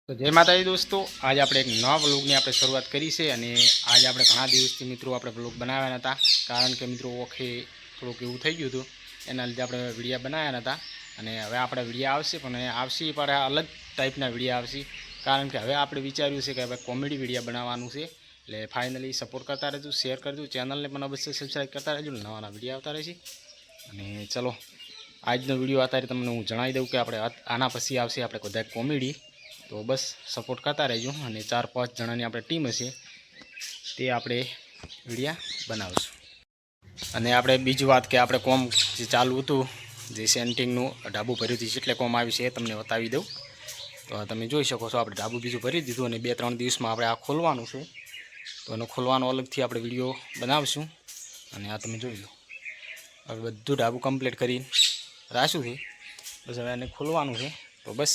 તો જય માતાજી દોસ્તો, आज આપણે એક નવા વ્લોગની આપણે શરૂઆત કરી છે અને આજે આપણે ઘણા દિવસથી મિત્રો આપણે વ્લોગ બનાવ્યા નહોતા, કારણ કે મિત્રો ઓખે થોડુંક એવું થઈ ગયું હતું, એના લીધે આપણે વિડીયા બનાવ્યા નહોતા. અને હવે આપણે વિડીયા આવશે, પણ આવશે પણ અલગ ટાઈપના વિડીયા આવશે, કારણ કે હવે આપણે વિચાર્યું છે કે હવે કોમેડી વિડીયા બનાવવાનું છે. એટલે ફાઇનલી સપોર્ટ કરતા રહેજો, શેર કરજો, ચેનલને પણ અવશ્ય સબસ્ક્રાઈબ કરતા રહેજો, નવા નવા વિડીયો આવતા રહેશે. અને ચલો આજનો વિડીયો અત્યારે તમને હું જણાવી દઉં કે આપણે આના પછી આવશે આપણે બધા કોમેડી, તો બસ સપોર્ટ કરતા રહેજો. અને 4-5 જણાની આપણે ટીમ હશે, તે આપણે વિડીયા બનાવશું. અને આપણે બીજી વાત કે આપણે કોમ જે ચાલુ હતું, જે સેન્ટિંગનું ઢાબુ ભર્યું હતું, એટલે કોમ આવ્યું છે એ તમને બતાવી દઉં. તો તમે જોઈ શકો છો, આપણે ઢાબુ બીજું ભરી દીધું અને 2-3 દિવસમાં આપણે આ ખોલવાનું છે. તો એનો ખોલવાનો અલગથી આપણે વિડીયો બનાવશું. અને આ તમે જોઈ લો, હવે બધું ઢાબુ કમ્પ્લીટ કરી રાખ્યું છે, બસ હવે એને ખોલવાનું છે. તો બસ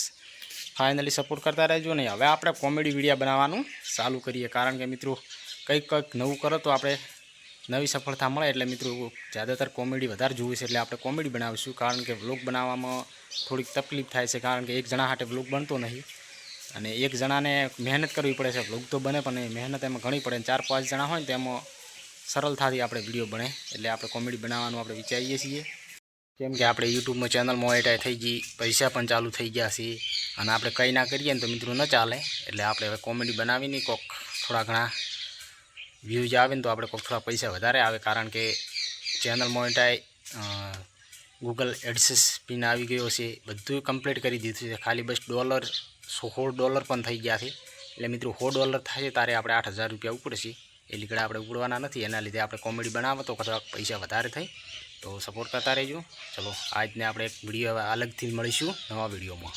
ફાઇનલી સપોર્ટ કરતા રહેજો. નહીં, હવે આપણે કોમેડી વિડીયો બનાવવાનું ચાલુ કરીએ, કારણ કે મિત્રો કંઈક નવું કરો તો આપણે નવી સફળતા મળે. એટલે મિત્રો જ્યાદાતર કોમેડી વધારે જોવું છે, એટલે આપણે કોમેડી બનાવીશું. કારણ કે વ્લોગ બનાવવામાં થોડીક તકલીફ થાય છે, કારણ કે એક જણા હાટે વ્લોગ બનતો નથી, અને એક જણાને મહેનત કરવી પડે છે. વ્લોગ તો બને પણ મહેનત એમાં ઘણી પડે. 4-5 જણા હોય ને તો એમાં સરળતાથી આપણે વિડીયો બને. એટલે આપણે કોમેડી બનાવવાનું આપણે વિચારીએ છીએ, કેમ કે આપણે યુટ્યુબમાં ચેનલ મોનેટાઈઝ થઈ ગઈ, પૈસા પણ ચાલુ થઈ ગયા છે. અને આપણે કંઈ ના કરીએ ને તો મિત્રો ન ચાલે. એટલે આપણે હવે કોમેડી બનાવીને કોક થોડા ઘણા વ્યૂઝ આવે ને તો આપણે કોક થોડા પૈસા વધારે આવે, કારણ કે channel monetise Google AdSense pin આવી ગયો છે, બધું કમ્પ્લીટ કરી દીધું છે. ખાલી બસ $16 પણ થઈ ગયા છે. એટલે મિત્રો $100 થાય ત્યારે આપણે 8,000 રૂપિયા ઉપડશે. એ લીકડા આપણે ઉપડવાના નથી. એના લીધે આપણે કોમેડી બનાવો તો થોડાક પૈસા વધારે થાય. તો સપોર્ટ કરતા રહેજો. ચલો આજને આપણે એક વિડીયો અલગથી મળીશું નવા વિડીયોમાં.